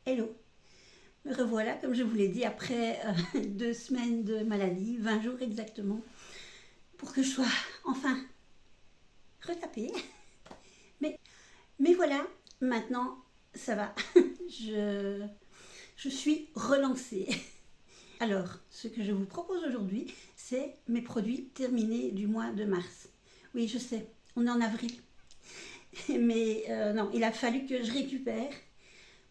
Hello, me revoilà comme je vous l'ai dit après 2 semaines de maladie, 20 jours exactement, pour que je sois enfin retapée. Mais voilà, maintenant ça va, je suis relancée. Alors, ce que je vous propose aujourd'hui, c'est mes produits terminés du mois de mars. Oui, je sais, on est en avril. Mais non, il a fallu que je récupère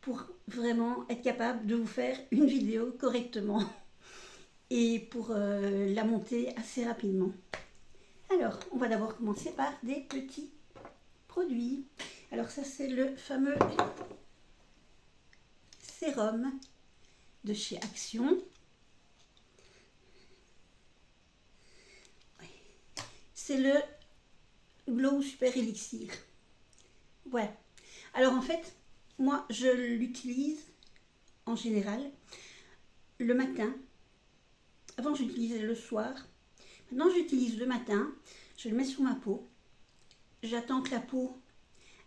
pour vraiment être capable de vous faire une vidéo correctement et pour la monter assez rapidement. Alors, on va d'abord commencer par des petits produits. Alors ça, c'est le fameux sérum de chez Action. C'est le Glow Super Elixir. Voilà. Alors en fait, moi, je l'utilise en général le matin. Avant, j'utilisais le soir. Maintenant, j'utilise le matin. Je le mets sur ma peau. J'attends que la peau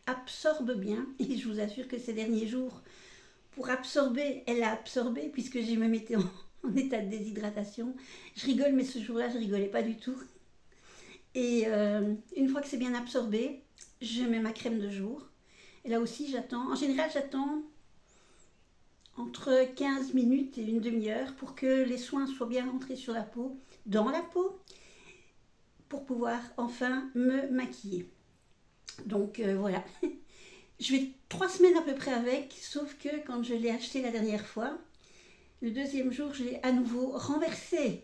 absorbe bien. Et je vous assure que ces derniers jours, pour absorber, elle a absorbé puisque je me mettais en état de déshydratation. Je rigole, mais ce jour-là, je rigolais pas du tout. Et une fois que c'est bien absorbé, je mets ma crème de jour. Et là aussi, j'attends. En général, j'attends entre 15 minutes et une demi-heure pour que les soins soient bien rentrés sur la peau, dans la peau, pour pouvoir enfin me maquiller. Donc voilà. Je vais 3 semaines à peu près avec, sauf que quand je l'ai acheté la dernière fois, le deuxième jour, je l'ai à nouveau renversé.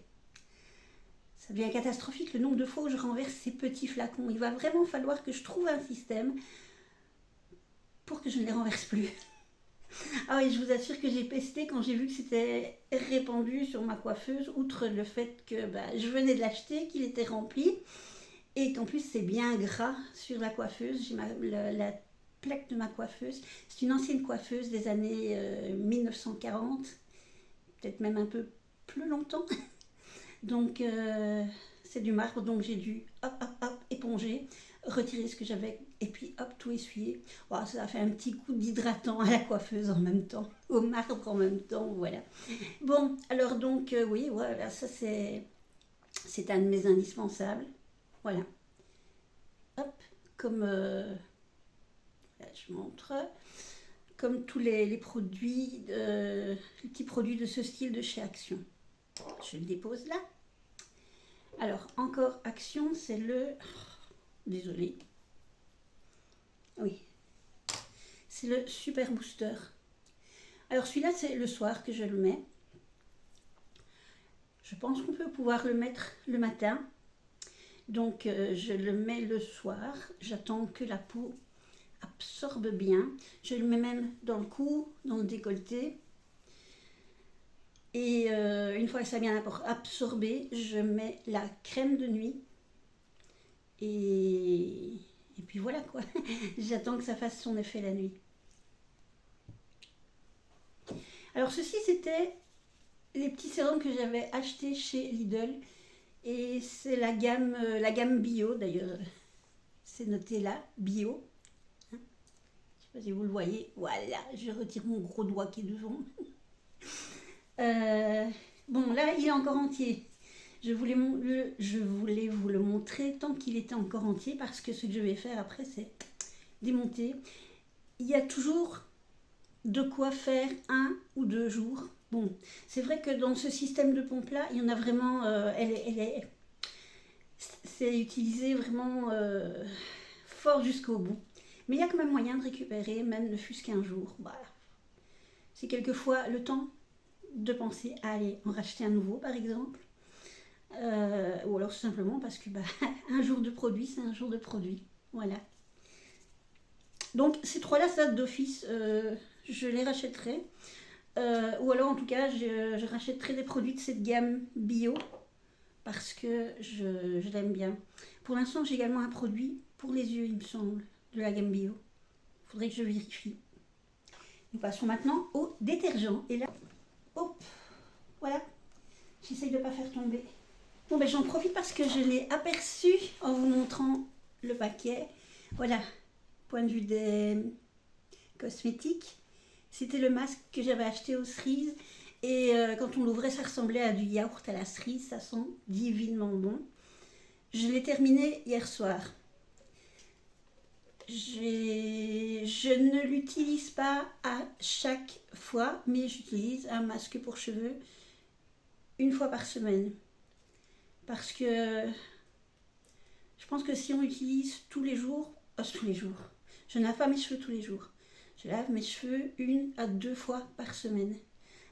Ça devient catastrophique le nombre de fois où je renverse ces petits flacons. Il va vraiment falloir que je trouve un système pour que je ne les renverse plus. Ah oui, je vous assure que j'ai pesté quand j'ai vu que c'était répandu sur ma coiffeuse, outre le fait que je venais de l'acheter, qu'il était rempli, et qu'en plus c'est bien gras sur la coiffeuse. J'ai la plaque de ma coiffeuse. C'est une ancienne coiffeuse des années 1940, peut-être même un peu plus longtemps. Donc c'est du marbre, donc j'ai dû éponger, retirer ce que j'avais et puis hop, tout essuyer. Oh, ça a fait un petit coup d'hydratant à la coiffeuse en même temps, au marbre en même temps, voilà. Bon, alors donc oui, voilà, ça c'est un de mes indispensables. Voilà. Hop, comme là, je montre, comme tous les produits, les petits produits de ce style de chez Action. Je le dépose là. Alors, encore Action, c'est le... Désolée. Oui. C'est le Super Booster. Alors, celui-là, c'est le soir que je le mets. Je pense qu'on peut pouvoir le mettre le matin. Donc, je le mets le soir. J'attends que la peau absorbe bien. Je le mets même dans le cou, dans le décolleté. Et une fois que ça a bien absorbé, je mets la crème de nuit. Et puis voilà quoi. J'attends que ça fasse son effet la nuit. Alors ceci, c'était les petits sérums que j'avais achetés chez Lidl. Et c'est la gamme bio d'ailleurs. C'est noté là, bio. Je ne sais pas si vous le voyez. Voilà, je retire mon gros doigt qui est devant. Bon, là, il est encore entier. Je voulais vous le montrer tant qu'il était encore entier parce que ce que je vais faire après, c'est démonter. Il y a toujours de quoi faire 1 ou 2 jours. Bon, c'est vrai que dans ce système de pompe-là, il y en a vraiment... c'est utilisé vraiment fort jusqu'au bout. Mais il y a quand même moyen de récupérer, même ne fût-ce qu'un jour. Voilà. C'est quelquefois le temps de penser à aller en racheter un nouveau, par exemple. Ou alors tout simplement parce que un jour de produit, c'est un jour de produit. Voilà. Donc ces 3-là, ça d'office, je les rachèterai. Ou alors en tout cas, je rachèterai des produits de cette gamme bio parce que je l'aime bien. Pour l'instant, j'ai également un produit pour les yeux, il me semble, de la gamme bio. Il faudrait que je vérifie. Nous passons maintenant au détergent. Et là, hop, voilà, j'essaye de ne pas faire tomber. Bon, j'en profite parce que je l'ai aperçu en vous montrant le paquet. Voilà, point de vue des cosmétiques. C'était le masque que j'avais acheté aux cerises. Et quand on l'ouvrait, ça ressemblait à du yaourt à la cerise. Ça sent divinement bon. Je l'ai terminé hier soir. Je ne l'utilise pas à chaque fois, mais j'utilise un masque pour cheveux une fois par semaine. Parce que je pense que si on l'utilise tous les jours, je ne lave pas mes cheveux tous les jours. Je lave mes cheveux 1 à 2 fois par semaine.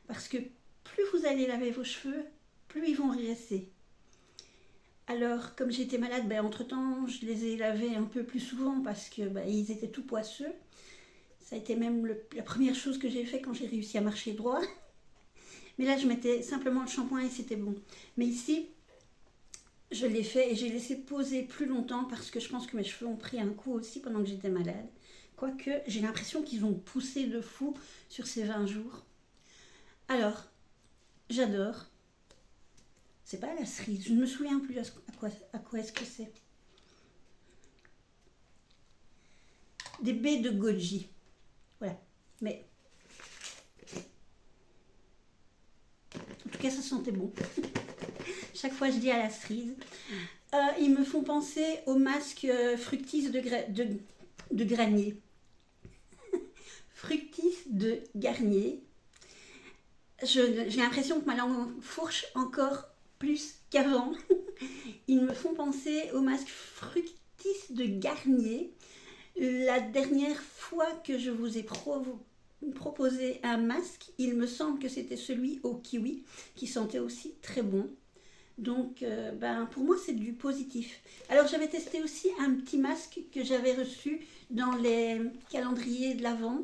Parce que plus vous allez laver vos cheveux, plus ils vont régresser. Alors, comme j'étais malade, entre-temps, je les ai lavés un peu plus souvent parce que ils étaient tout poisseux. Ça a été même la première chose que j'ai fait quand j'ai réussi à marcher droit. Mais là, je mettais simplement le shampoing et c'était bon. Mais ici, je l'ai fait et j'ai laissé poser plus longtemps parce que je pense que mes cheveux ont pris un coup aussi pendant que j'étais malade. Quoique, j'ai l'impression qu'ils ont poussé de fou sur ces 20 jours. Alors, j'adore. C'est pas la cerise, je ne me souviens plus à quoi est-ce que c'est. Des baies de goji. Voilà. Mais en tout cas, ça sentait bon. Chaque fois, je dis à la cerise. Ils me font penser au masque Fructis de Garnier. Fructis de Garnier. J'ai l'impression que ma langue fourche encore plus qu'avant. Ils me font penser au masque Fructis de Garnier. La dernière fois que je vous ai proposé un masque, il me semble que c'était celui au kiwi, qui sentait aussi très bon. Donc, pour moi, c'est du positif. Alors, j'avais testé aussi un petit masque que j'avais reçu dans les calendriers de l'Avent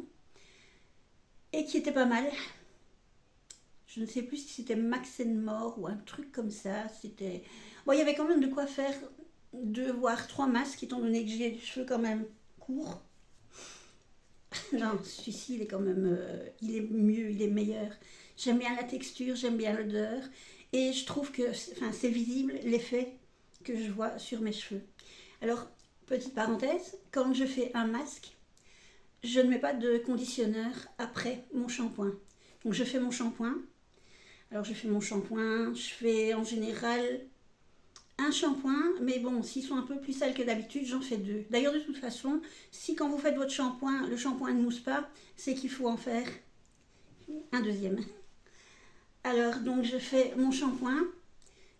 et qui était pas mal. Je ne sais plus si c'était Max & More ou un truc comme ça. Bon, il y avait quand même de quoi faire 2 voire 3 masques, étant donné que j'ai les cheveux quand même courts. Non, celui-ci, il est quand même... il est mieux, il est meilleur. J'aime bien la texture, j'aime bien l'odeur. Et je trouve que c'est visible l'effet que je vois sur mes cheveux. Alors, petite parenthèse, quand je fais un masque, je ne mets pas de conditionneur après mon shampoing. Donc, je fais mon shampoing. Alors, je fais en général un shampoing, mais bon, s'ils sont un peu plus sales que d'habitude, j'en fais 2. D'ailleurs, de toute façon, si quand vous faites votre shampoing, le shampoing ne mousse pas, c'est qu'il faut en faire un deuxième. Alors, donc, je fais mon shampoing,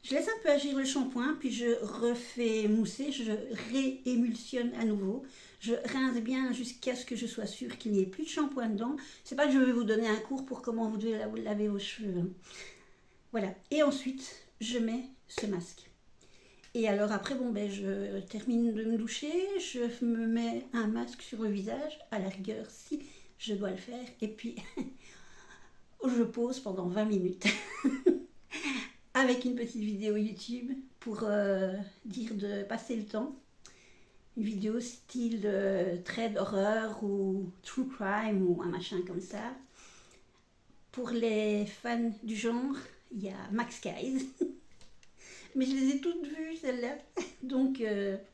je laisse un peu agir le shampoing, puis je refais mousser, je réémulsionne à nouveau. Je rince bien jusqu'à ce que je sois sûre qu'il n'y ait plus de shampoing dedans. C'est pas que je vais vous donner un cours pour comment vous devez laver vos cheveux. Voilà. Et ensuite, je mets ce masque. Et alors après, je termine de me doucher, je me mets un masque sur le visage, à la rigueur, si je dois le faire. Et puis, je pose pendant 20 minutes. Avec une petite vidéo YouTube pour dire de passer le temps. Une vidéo style trait d'horreur ou true crime ou un machin comme ça. Pour les fans du genre, il y a Max Guys. Mais je les ai toutes vues, celles-là. Donc,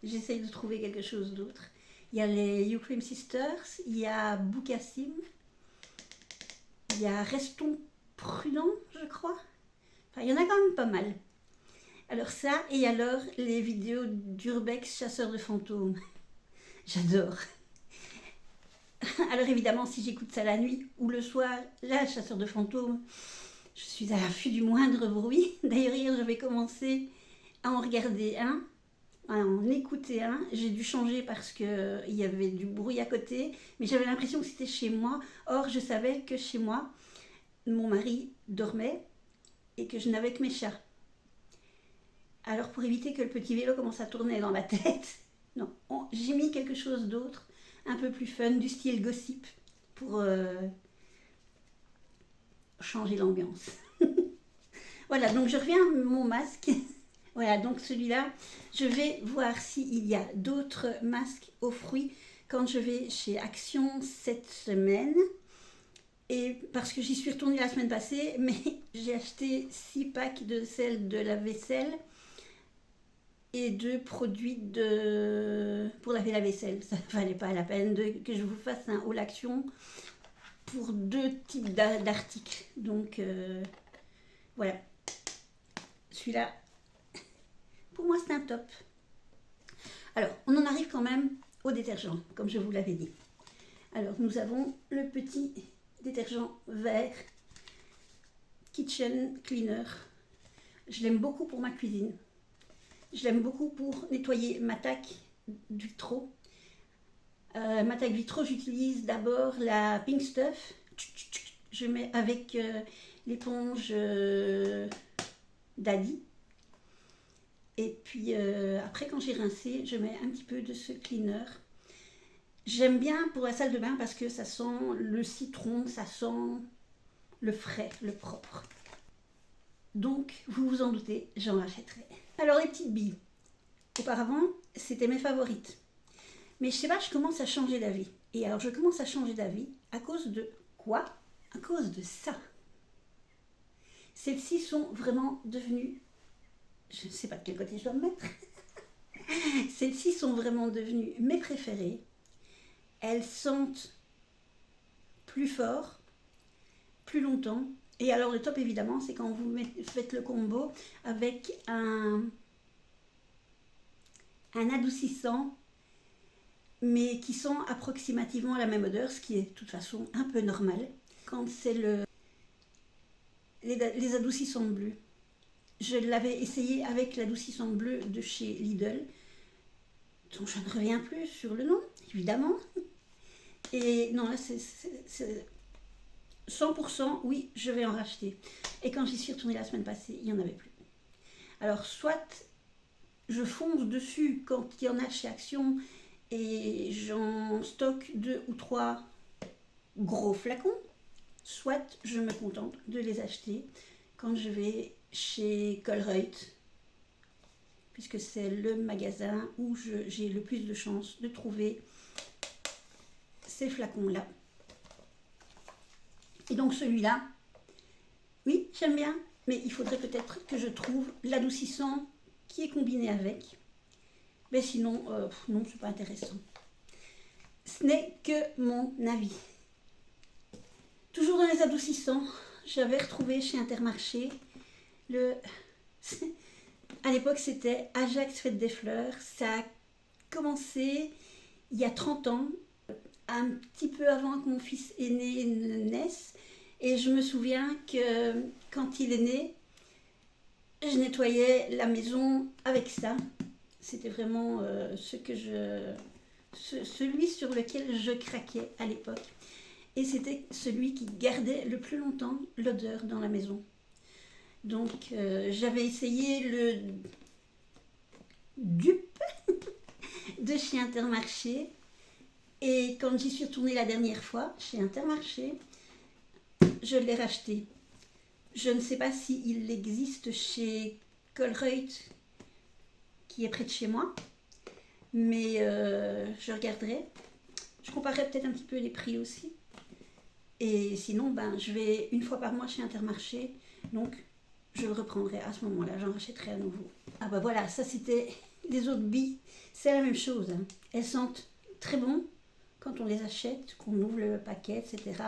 j'essaye de trouver quelque chose d'autre. Il y a les You Cream Sisters, il y a Boukassim, il y a Restons Prudents, je crois. Enfin, il y en a quand même pas mal. Alors ça, et alors les vidéos d'Urbex, chasseur de fantômes. J'adore. Alors évidemment, si j'écoute ça la nuit ou le soir, là, chasseur de fantômes, je suis à l'affût du moindre bruit. D'ailleurs, hier, j'avais commencé à en regarder un, à en écouter un. J'ai dû changer parce qu'il y avait du bruit à côté, mais j'avais l'impression que c'était chez moi. Or, je savais que chez moi, mon mari dormait et que je n'avais que mes chats. Alors, pour éviter que le petit vélo commence à tourner dans ma tête, non, j'ai mis quelque chose d'autre, un peu plus fun, du style gossip, pour changer l'ambiance. Voilà, donc je reviens à mon masque. Voilà, donc celui-là, je vais voir s'il y a d'autres masques aux fruits quand je vais chez Action cette semaine. Et parce que j'y suis retournée la semaine passée, mais j'ai acheté 6 packs de sel de la vaisselle et 2 produits pour laver la vaisselle. Ça ne valait pas la peine que je vous fasse un haul Action pour deux types d'articles. Donc voilà. Celui-là, pour moi, c'est un top. Alors, on en arrive quand même au détergent, comme je vous l'avais dit. Alors, nous avons le petit détergent vert Kitchen Cleaner. Je l'aime beaucoup pour ma cuisine. Je l'aime beaucoup pour nettoyer ma taque vitraux. Ma taque vitraux, j'utilise d'abord la Pink Stuff. Je mets avec l'éponge Daddy. Et puis après, quand j'ai rincé, je mets un petit peu de ce cleaner. J'aime bien pour la salle de bain parce que ça sent le citron, ça sent le frais, le propre. Donc, vous vous en doutez, j'en rachèterai. Alors, les petites billes. Auparavant, c'était mes favorites. Mais je sais pas, je commence à changer d'avis. Et alors, je commence à changer d'avis à cause de quoi? À cause de ça. Celles-ci sont vraiment devenues... Je ne sais pas de quel côté je dois me mettre. Celles-ci sont vraiment devenues mes préférées. Elles sentent plus fort, plus longtemps. Et alors le top évidemment, c'est quand vous faites le combo avec un adoucissant, mais qui sent approximativement la même odeur, ce qui est de toute façon un peu normal. Quand c'est les adoucissants bleus. Je l'avais essayé avec l'adoucissant bleu de chez Lidl, dont je ne reviens plus sur le nom, évidemment. Et non, là, c'est 100%, oui, je vais en racheter. Et quand j'y suis retournée la semaine passée, il n'y en avait plus. Alors, soit je fonce dessus quand il y en a chez Action et j'en stocke 2 ou 3 gros flacons, soit je me contente de les acheter quand je vais chez Colruyt, puisque c'est le magasin où j'ai le plus de chances de trouver ces flacons-là. Et donc celui-là, oui, j'aime bien, mais il faudrait peut-être que je trouve l'adoucissant qui est combiné avec. Mais sinon, non, c'est pas intéressant. Ce n'est que mon avis. Toujours dans les adoucissants, j'avais retrouvé chez Intermarché à l'époque c'était Ajax Fête des Fleurs. Ça a commencé il y a 30 ans, un petit peu avant que mon fils aîné naisse. Et je me souviens que quand il est né, je nettoyais la maison avec ça. C'était vraiment celui sur lequel je craquais à l'époque. Et c'était celui qui gardait le plus longtemps l'odeur dans la maison. Donc j'avais essayé le dupe de chez Intermarché. Et quand j'y suis retournée la dernière fois chez Intermarché, je l'ai racheté. Je ne sais pas s'il existe chez Colruyt, qui est près de chez moi, mais je regarderai. Je comparerai peut-être un petit peu les prix aussi. Et sinon, je vais une fois par mois chez Intermarché, donc je le reprendrai à ce moment-là, j'en rachèterai à nouveau. Ah bah voilà, ça c'était les autres billes, c'est la même chose. Hein. Elles sentent très bon quand on les achète, qu'on ouvre le paquet, etc.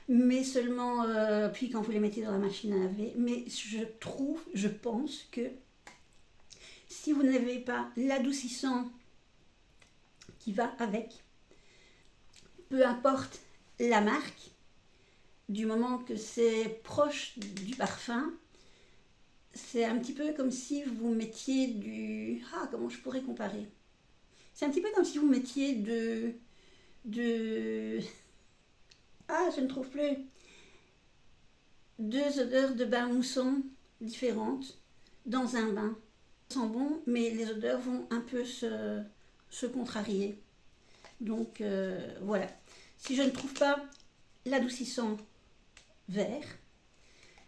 Mais seulement, puis quand vous les mettez dans la machine à laver. Mais je pense que si vous n'avez pas l'adoucissant qui va avec, peu importe la marque, du moment que c'est proche du parfum, c'est un petit peu comme si vous mettiez du... Ah, comment je pourrais comparer? C'est un petit peu comme si vous mettiez Ah, je ne trouve plus. 2 odeurs de bain moussant différentes dans un bain. Ça sent bon, mais les odeurs vont un peu se contrarier. Donc voilà. Si je ne trouve pas l'adoucissant vert,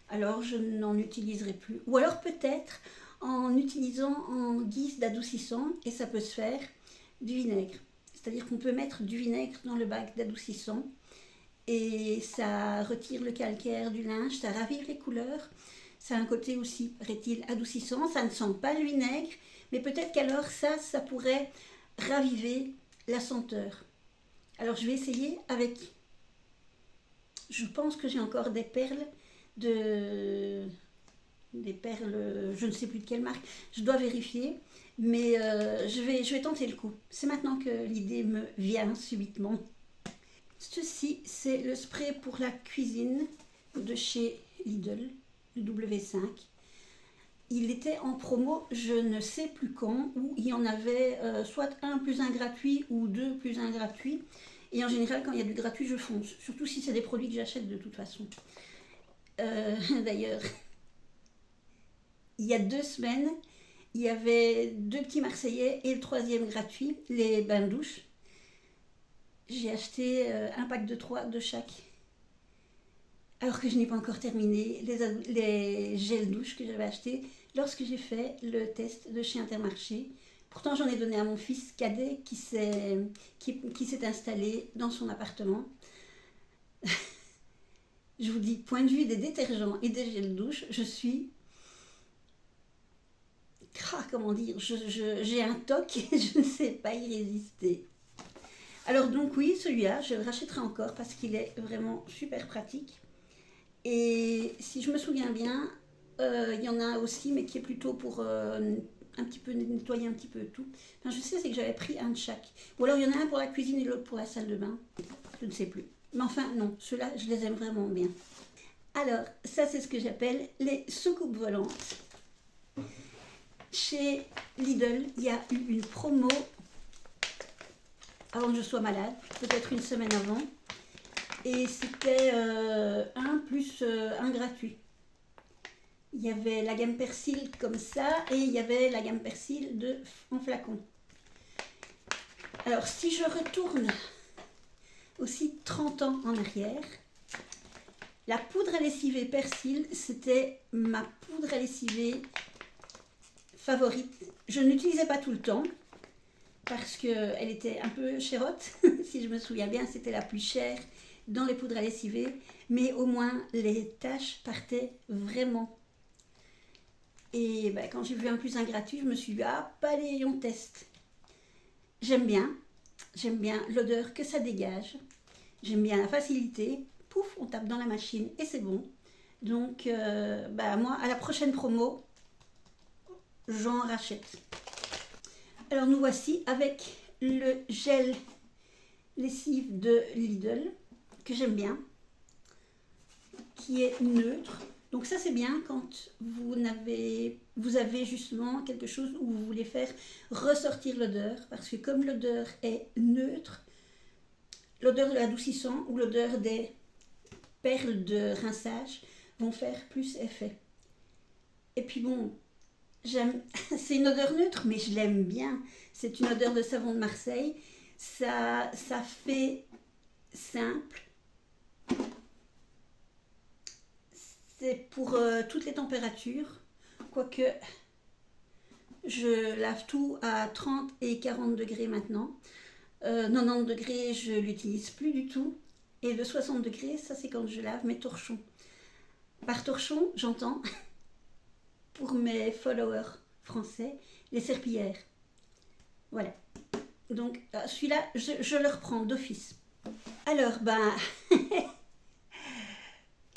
alors je n'en utiliserai plus. Ou alors peut-être en utilisant en guise d'adoucissant, et ça peut se faire, du vinaigre. C'est-à-dire qu'on peut mettre du vinaigre dans le bac d'adoucissant et ça retire le calcaire du linge, ça ravive les couleurs. Ça a un côté aussi, paraît-il, adoucissant. Ça ne sent pas le vinaigre, mais peut-être qu'alors ça pourrait raviver la senteur. Alors je vais essayer avec Je pense que j'ai encore des perles de... Des perles, je ne sais plus de quelle marque. Je dois vérifier, mais je vais tenter le coup. C'est maintenant que l'idée me vient subitement. Ceci, c'est le spray pour la cuisine de chez Lidl, le W5. Il était en promo, je ne sais plus quand, où il y en avait soit un plus un gratuit ou deux plus un gratuit. Et en général, quand il y a du gratuit, je fonce. Surtout si c'est des produits que j'achète de toute façon. D'ailleurs, il y a 2 semaines, il y avait 2 petits Marseillais et le 3e gratuit, les bains de douche. J'ai acheté un pack de 3 de chaque. Alors que je n'ai pas encore terminé les gels douche que j'avais achetés lorsque j'ai fait le test de chez Intermarché. Pourtant, j'en ai donné à mon fils cadet qui s'est installé dans son appartement. Je vous dis, point de vue des détergents et des gels douche, je suis... comment dire, j'ai un toc et je ne sais pas y résister. Alors donc oui, celui-là, je le rachèterai encore parce qu'il est vraiment super pratique. Et si je me souviens bien, il y en a un aussi, mais qui est plutôt pour un petit peu nettoyer un petit peu tout. Enfin, je sais, c'est que j'avais pris un de chaque. Ou alors il y en a un pour la cuisine et l'autre pour la salle de bain. Je ne sais plus. Mais enfin, non, ceux-là, je les aime vraiment bien. Alors, ça, c'est ce que j'appelle les soucoupes volantes. Chez Lidl, il y a eu une promo avant que je sois malade, peut-être une semaine avant. Et c'était un plus un gratuit. Il y avait la gamme persil comme ça et il y avait la gamme persil en flacon. Alors si je retourne aussi 30 ans en arrière, la poudre à lessiver persil, c'était ma poudre à lessiver favorite. Je ne l'utilisais pas tout le temps parce qu'elle était un peu chérotte. Si je me souviens bien, c'était la plus chère dans les poudres à lessiver, mais au moins les tâches partaient vraiment. Et ben, quand j'ai vu un plus un gratuit, je me suis dit, ah, allez, on teste. J'aime bien l'odeur que ça dégage, j'aime bien la facilité, pouf, on tape dans la machine et c'est bon. Donc, moi, à la prochaine promo, j'en rachète. Alors, nous voici avec le gel lessive de Lidl, que j'aime bien, qui est neutre. Donc ça c'est bien quand vous avez justement quelque chose où vous voulez faire ressortir l'odeur, parce que comme l'odeur est neutre, l'odeur de l'adoucissant ou l'odeur des perles de rinçage vont faire plus effet. Et puis bon, c'est une odeur neutre, mais je l'aime bien. C'est une odeur de savon de Marseille. Ça fait simple. C'est pour toutes les températures, quoique je lave tout à 30 et 40 degrés maintenant. 90 degrés, je ne l'utilise plus du tout. Et le 60 degrés, ça c'est quand je lave mes torchons. Par torchon, j'entends, pour mes followers français, les serpillères. Voilà. Donc celui-là, je le reprends d'office. Alors,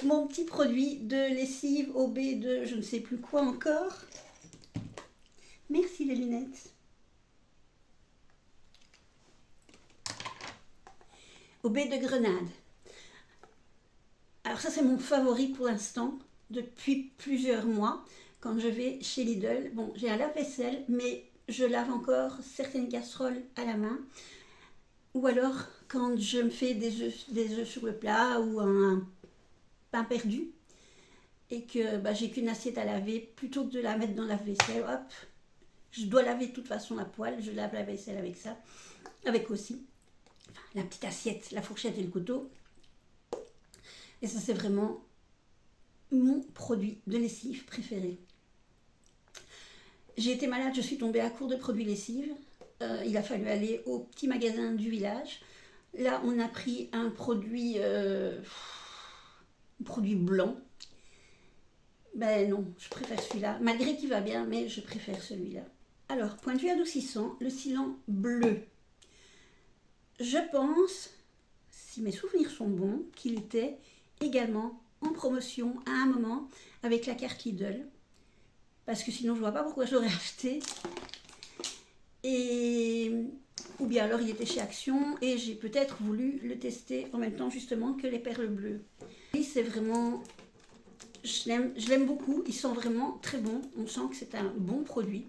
mon petit produit de lessive au baie de je ne sais plus quoi encore. Merci les lunettes. Au baie de Grenade. Alors ça c'est mon favori pour l'instant, depuis plusieurs mois, quand je vais chez Lidl. Bon, j'ai un lave-vaisselle, mais je lave encore certaines casseroles à la main. Ou alors quand je me fais des œufs sur le plat ou un pain perdu et que j'ai qu'une assiette à laver, plutôt que de la mettre dans la vaisselle, hop, je dois laver de toute façon la poêle, je lave la vaisselle avec ça, avec aussi la petite assiette, la fourchette et le couteau. Et ça c'est vraiment mon produit de lessive préféré. J'ai été malade, je suis tombée à court de produits lessive. Il a fallu aller au petit magasin du village. Là on a pris un produit blanc. Ben non, je préfère celui-là. Malgré qu'il va bien, mais je préfère celui-là. Alors, point de vue adoucissant, le Cylon bleu. Je pense, si mes souvenirs sont bons, qu'il était également en promotion à un moment avec la carte Lidl. Parce que sinon je ne vois pas pourquoi je l'aurais acheté. Ou bien alors il était chez Action et j'ai peut-être voulu le tester en même temps justement que les perles bleues. Et c'est vraiment, je l'aime beaucoup, ils sont vraiment très bons, on sent que c'est un bon produit.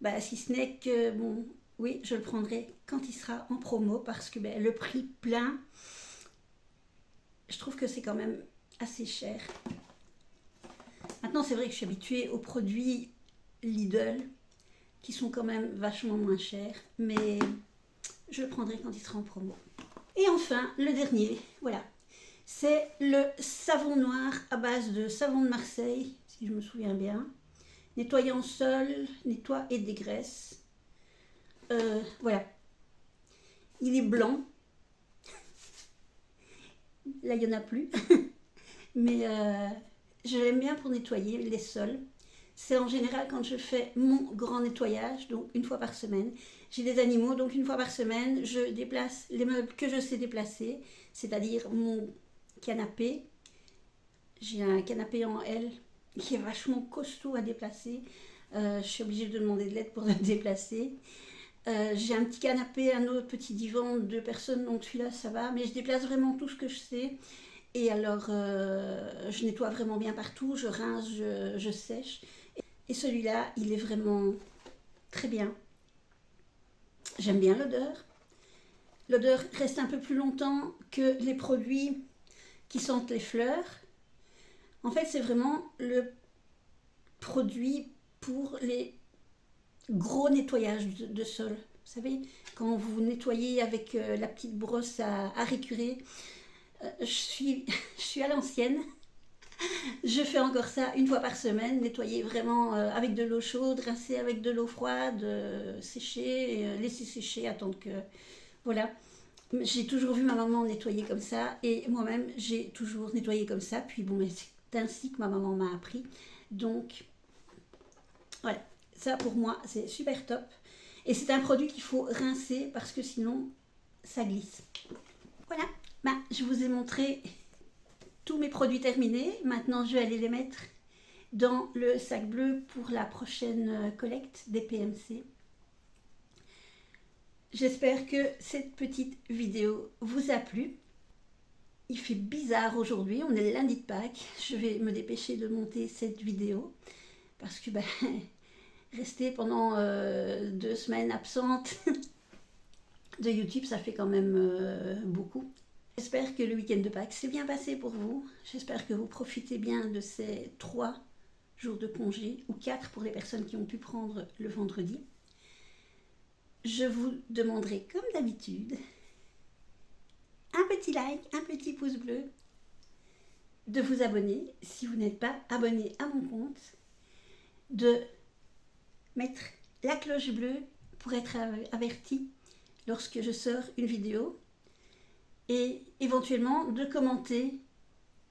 Bah, si ce n'est que, bon, oui, je le prendrai quand il sera en promo parce que le prix plein, je trouve que c'est quand même assez cher. Maintenant, c'est vrai que je suis habituée aux produits Lidl qui sont quand même vachement moins chers, mais je le prendrai quand il sera en promo. Et enfin, le dernier, voilà, c'est le savon noir à base de savon de Marseille, si je me souviens bien. Nettoyant sol, nettoie et dégraisse. Voilà. Il est blanc. Là, il n'y en a plus. Mais je l'aime bien pour nettoyer les sols. C'est en général quand je fais mon grand nettoyage, donc une fois par semaine. J'ai des animaux, donc une fois par semaine, je déplace les meubles que je sais déplacer, c'est-à-dire mon canapé. J'ai un canapé en L qui est vachement costaud à déplacer. Je suis obligée de demander de l'aide pour le déplacer. J'ai un petit canapé, un autre petit divan, 2 personnes, donc celui-là ça va, mais je déplace vraiment tout ce que je sais. Et alors, je nettoie vraiment bien partout, je rince, je sèche. Et celui-là, il est vraiment très bien. J'aime bien l'odeur. L'odeur reste un peu plus longtemps que les produits qui sentent les fleurs. En fait, c'est vraiment le produit pour les gros nettoyages de sol. Vous savez, quand vous nettoyez avec la petite brosse à récurer, je suis à l'ancienne. Je fais encore ça une fois par semaine, nettoyer vraiment avec de l'eau chaude, rincer avec de l'eau froide, sécher, laisser sécher, attendre que... Voilà. J'ai toujours vu ma maman nettoyer comme ça et moi-même j'ai toujours nettoyé comme ça. Puis bon, c'est ainsi que ma maman m'a appris. Donc voilà, ça pour moi c'est super top. Et c'est un produit qu'il faut rincer parce que sinon ça glisse. Voilà, je vous ai montré tous mes produits terminés. Maintenant je vais aller les mettre dans le sac bleu pour la prochaine collecte des PMC. J'espère que cette petite vidéo vous a plu. Il fait bizarre aujourd'hui, on est lundi de Pâques. Je vais me dépêcher de monter cette vidéo parce que rester pendant 2 semaines absente de YouTube, ça fait quand même beaucoup. J'espère que le week-end de Pâques s'est bien passé pour vous. J'espère que vous profitez bien de ces 3 jours de congé ou 4 pour les personnes qui ont pu prendre le vendredi. Je vous demanderai comme d'habitude un petit like, un petit pouce bleu, de vous abonner si vous n'êtes pas abonné à mon compte, de mettre la cloche bleue pour être averti lorsque je sors une vidéo et éventuellement de commenter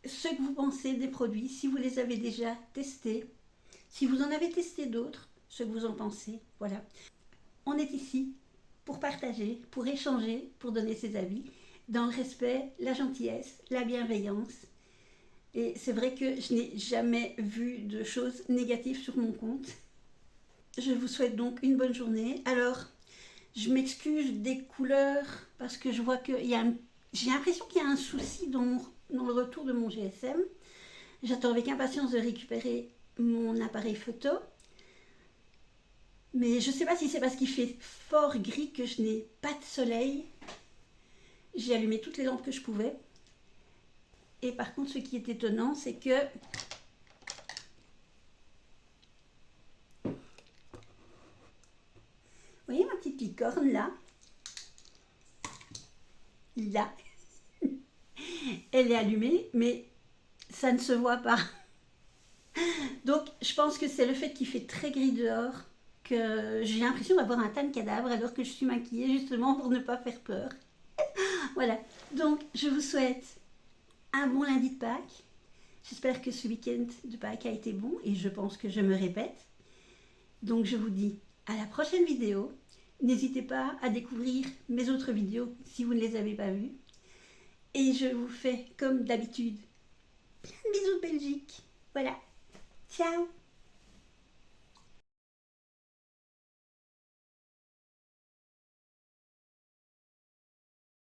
ce que vous pensez des produits, si vous les avez déjà testés, si vous en avez testé d'autres, ce que vous en pensez, voilà. On est ici pour partager, pour échanger, pour donner ses avis, dans le respect, la gentillesse, la bienveillance. Et c'est vrai que je n'ai jamais vu de choses négatives sur mon compte. Je vous souhaite donc une bonne journée. Alors, je m'excuse des couleurs parce que je vois que j'ai l'impression qu'il y a un souci dans le retour de mon GSM. J'attends avec impatience de récupérer mon appareil photo. Mais je ne sais pas si c'est parce qu'il fait fort gris que je n'ai pas de soleil. J'ai allumé toutes les lampes que je pouvais. Et par contre, ce qui est étonnant, c'est que vous voyez ma petite licorne là? Là. Elle est allumée, mais ça ne se voit pas. Donc, je pense que c'est le fait qu'il fait très gris dehors que j'ai l'impression d'avoir un tas de cadavres alors que je suis maquillée justement pour ne pas faire peur. Voilà. Donc, je vous souhaite un bon lundi de Pâques. J'espère que ce week-end de Pâques a été bon et je pense que je me répète. Donc, je vous dis à la prochaine vidéo. N'hésitez pas à découvrir mes autres vidéos si vous ne les avez pas vues. Et je vous fais comme d'habitude. Bisous de Belgique. Voilà. Ciao.